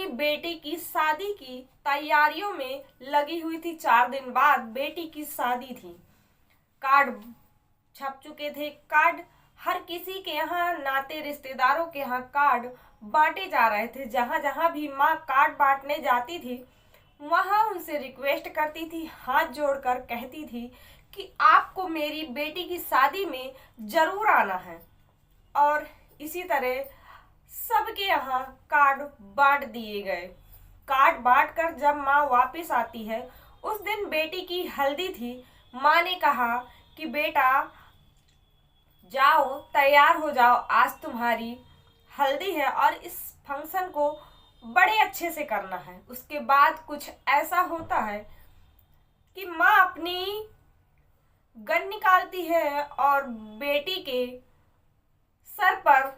अपनी बेटी की शादी की तैयारियों में लगी हुई थी। 4 दिन बाद बेटी की शादी थी। कार्ड छप चुके थे। कार्ड हर किसी के यहाँ, नाते रिश्तेदारों के यहाँ कार्ड बांटे जा रहे थे। जहां जहां भी माँ कार्ड बांटने जाती थी वहां उनसे रिक्वेस्ट करती थी, हाथ जोड़कर कहती थी कि आपको मेरी बेटी की शादी में जरूर आना है। और इसी तरह सबके यहाँ कार्ड बांट दिए गए। कार्ड बांटकर जब माँ वापस आती है, उस दिन बेटी की हल्दी थी। माँ ने कहा कि बेटा जाओ, तैयार हो जाओ, आज तुम्हारी हल्दी है और इस फंक्शन को बड़े अच्छे से करना है। उसके बाद कुछ ऐसा होता है कि माँ अपनी गन निकालती है और बेटी के सर पर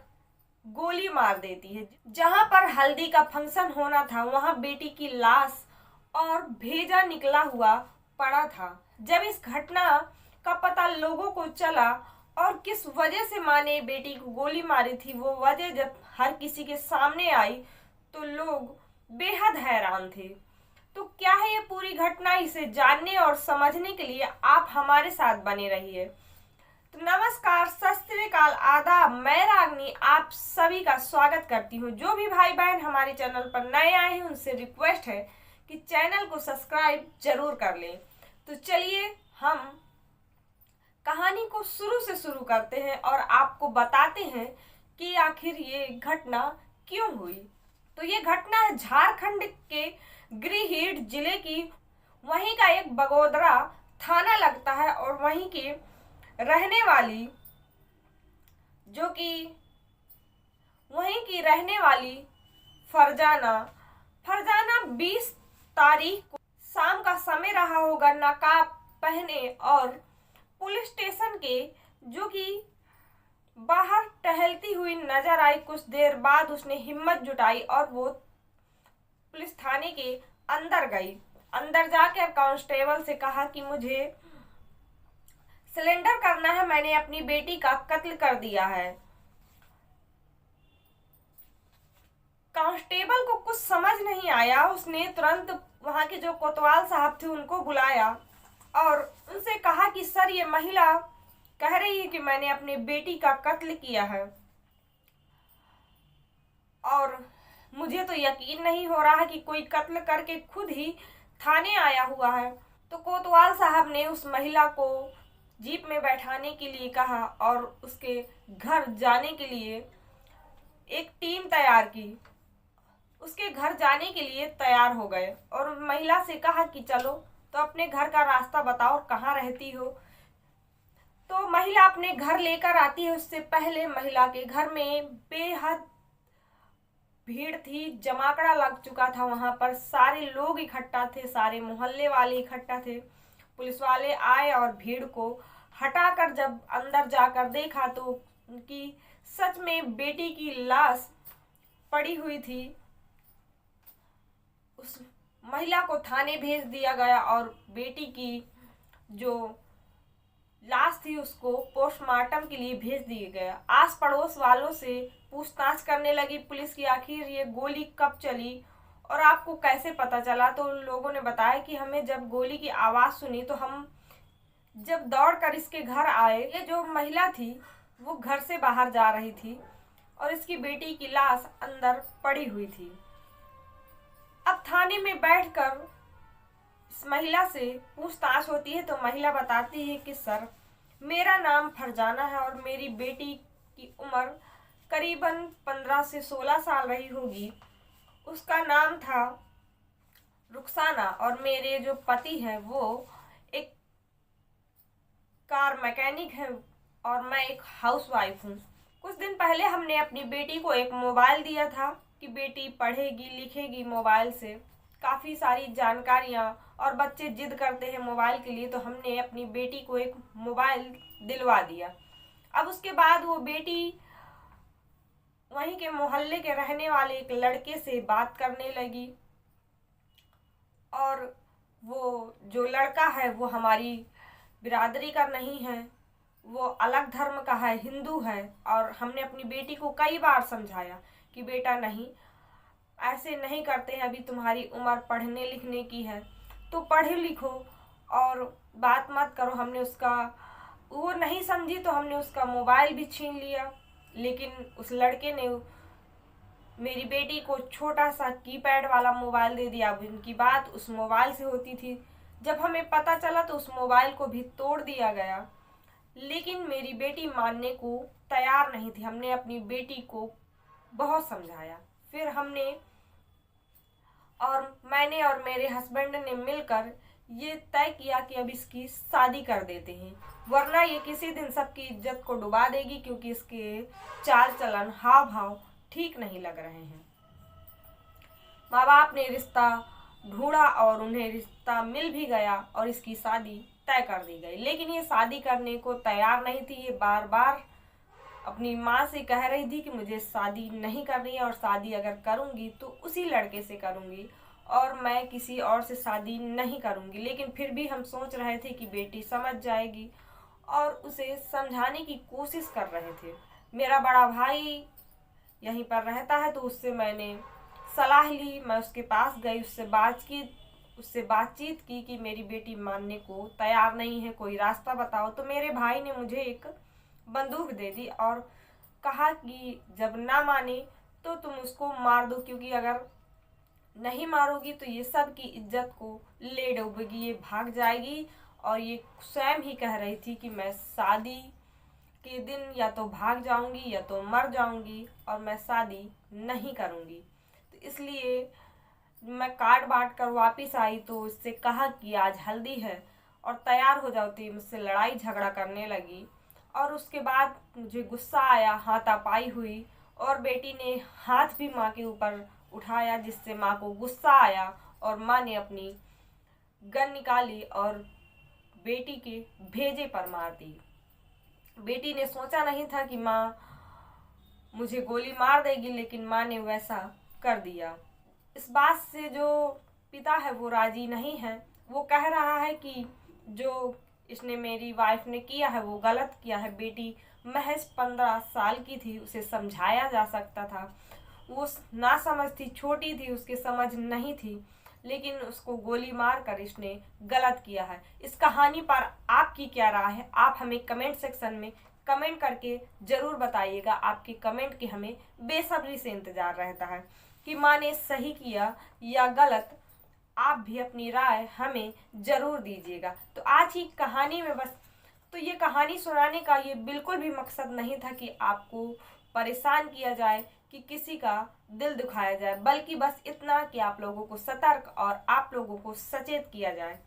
गोली मार देती है। जहां पर हल्दी का फंक्शन होना था वहां बेटी की लाश और भेजा निकला हुआ पड़ा था। जब इस घटना का पता लोगों को चला और किस वजह से माँ ने बेटी को गोली मारी थी, वो वजह जब हर किसी के सामने आई तो लोग बेहद हैरान थे। तो क्या है ये पूरी घटना, इसे जानने और समझने के लिए आप हमारे साथ बने रहिए। तो नमस्कार, सत श्री अकाल, आदाब, मैं रागनी आप सभी का स्वागत करती हूँ। जो भी भाई बहन हमारे चैनल पर नए आए हैं उनसे रिक्वेस्ट है कि चैनल को सब्सक्राइब जरूर कर लें। तो चलिए हम कहानी को शुरू से शुरू करते हैं और आपको बताते हैं कि आखिर ये घटना क्यों हुई। तो ये घटना है झारखंड के गिरिडीह जिले की। वहीं का एक बगोदरा थाना लगता है और वहीं की रहने वाली जो कि वहीं की रहने वाली फरजाना 20 तारीख को शाम का समय रहा होगा, नकाब पहने और पुलिस स्टेशन के जो कि बाहर टहलती हुई नजर आई। कुछ देर बाद उसने हिम्मत जुटाई और वो पुलिस थाने के अंदर गई। अंदर जाकर कांस्टेबल से कहा कि मुझे सरेंडर करना है, मैंने अपनी बेटी का कत्ल कर दिया है। कांस्टेबल को कुछ समझ नहीं आया। उसने तुरंत वहां के जो कोतवाल साहब थे उनको बुलाया और उनसे कहा कि सर, ये महिला कह रही है कि मैंने अपनी बेटी का कत्ल किया है और मुझे तो यकीन नहीं हो रहा है कि कोई कत्ल करके खुद ही थाने आया हुआ है। तो कोतवाल साहब ने उस महिला को जीप में बैठाने के लिए कहा और उसके घर जाने के लिए एक टीम तैयार की। उसके घर जाने के लिए तैयार हो गए और महिला से कहा कि चलो, तो अपने घर का रास्ता बताओ, कहाँ रहती हो। तो महिला अपने घर लेकर आती है। उससे पहले महिला के घर में बेहद भीड़ थी, जमाकड़ा लग चुका था। वहां पर सारे लोग इकट्ठा थे, सारे मोहल्ले वाले इकट्ठा थे। पुलिस वाले आए और भीड़ को हटाकर जब अंदर जाकर देखा तो उनकी सच में बेटी की लाश पड़ी हुई थी। उस महिला को थाने भेज दिया गया और बेटी की जो लाश थी उसको पोस्टमार्टम के लिए भेज दिया गया। आस पड़ोस वालों से पूछताछ करने लगी पुलिस की, आखिर ये गोली कब चली और आपको कैसे पता चला। तो उन लोगों ने बताया कि हमें जब गोली की आवाज़ सुनी तो हम जब दौड़कर इसके घर आए। ये जो महिला थी वो घर से बाहर जा रही थी और इसकी बेटी की लाश अंदर पड़ी हुई थी। अब थाने में बैठकर इस महिला से पूछताछ होती है तो महिला बताती है कि सर, मेरा नाम फरजाना है और मेरी बेटी की उम्र करीबन 15 से 16 साल रही होगी। उसका नाम था रुखसाना और मेरे जो पति हैं वो एक कार मैकेनिक है और मैं एक हाउसवाइफ हूँ। कुछ दिन पहले हमने अपनी बेटी को एक मोबाइल दिया था कि बेटी पढ़ेगी लिखेगी मोबाइल से, काफ़ी सारी जानकारियाँ, और बच्चे जिद करते हैं मोबाइल के लिए, तो हमने अपनी बेटी को एक मोबाइल दिलवा दिया। अब उसके बाद वो बेटी वहीं के मोहल्ले के रहने वाले एक लड़के से बात करने लगी और वो जो लड़का है वो हमारी बिरादरी का नहीं है, वो अलग धर्म का है, हिंदू है। और हमने अपनी बेटी को कई बार समझाया कि बेटा नहीं, ऐसे नहीं करते हैं, अभी तुम्हारी उम्र पढ़ने लिखने की है तो पढ़ो लिखो और बात मत करो। हमने उसका, वो नहीं समझी तो हमने उसका मोबाइल भी छीन लिया, लेकिन उस लड़के ने मेरी बेटी को छोटा सा कीपैड वाला मोबाइल दे दिया। अब इनकी बात उस मोबाइल से होती थी। जब हमें पता चला तो उस मोबाइल को भी तोड़ दिया गया, लेकिन मेरी बेटी मानने को तैयार नहीं थी। हमने अपनी बेटी को बहुत समझाया, फिर हमने और मैंने और मेरे हस्बैंड ने मिलकर ये तय किया कि अब इसकी शादी कर देते हैं, वरना ये किसी दिन सबकी इज्जत को डुबा देगी, क्योंकि इसके चाल चलन हाव भाव ठीक नहीं लग रहे हैं। माँ बाप ने रिश्ता ढूंढा और उन्हें रिश्ता मिल भी गया और इसकी शादी तय कर दी गई, लेकिन ये शादी करने को तैयार नहीं थी। ये बार बार अपनी माँ से कह रही थी कि मुझे शादी नहीं करनी है और शादी अगर करूँगी तो उसी लड़के से करूँगी और मैं किसी और से शादी नहीं करूँगी। लेकिन फिर भी हम सोच रहे थे कि बेटी समझ जाएगी और उसे समझाने की कोशिश कर रहे थे। मेरा बड़ा भाई यहीं पर रहता है तो उससे मैंने सलाह ली, मैं उसके पास गई, उससे बातचीत की कि मेरी बेटी मानने को तैयार नहीं है, कोई रास्ता बताओ। तो मेरे भाई ने मुझे एक बंदूक दे दी और कहा कि जब ना माने तो तुम उसको मार दो, क्योंकि अगर नहीं मारोगी तो ये सब की इज्जत को ले डूबेगी, ये भाग जाएगी। और ये स्वयं ही कह रही थी कि मैं शादी के दिन या तो भाग जाऊंगी या तो मर जाऊंगी और मैं शादी नहीं करूंगी। तो इसलिए मैं कार्ड बांट कर वापिस आई तो उससे कहा कि आज हल्दी है और तैयार हो जाओ, तो मुझसे लड़ाई झगड़ा करने लगी। और उसके बाद मुझे गुस्सा आया, हाथापाई हुई और बेटी ने हाथ भी माँ के ऊपर उठाया, जिससे माँ को गुस्सा आया और माँ ने अपनी गन निकाली और बेटी के भेजे पर मार दी। बेटी ने सोचा नहीं था कि माँ मुझे गोली मार देगी, लेकिन माँ ने वैसा कर दिया। इस बात से जो पिता है वो राजी नहीं है। वो कह रहा है कि जो इसने मेरी वाइफ ने किया है वो गलत किया है। बेटी महज 15 साल की थी, उसे समझाया जा सकता था। वो ना समझ थी, छोटी थी, उसके समझ नहीं थी, लेकिन उसको गोली मार कर इसने गलत किया है। इस कहानी पर आपकी क्या राय है? आप हमें कमेंट सेक्शन में कमेंट करके ज़रूर बताइएगा। आपके कमेंट की हमें बेसब्री से इंतज़ार रहता है कि माँ ने सही किया या गलत। आप भी अपनी राय हमें ज़रूर दीजिएगा। तो आज की कहानी में बस, तो ये कहानी सुनाने का ये बिल्कुल भी मकसद नहीं था कि आपको परेशान किया जाए, कि किसी का दिल दुखाया जाए, बल्कि बस इतना कि आप लोगों को सतर्क और आप लोगों को सचेत किया जाए।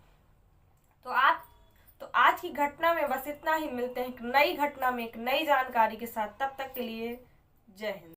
तो आज की घटना में बस इतना ही। मिलते हैं एक नई घटना में एक नई जानकारी के साथ। तब तक के लिए जय हिंद।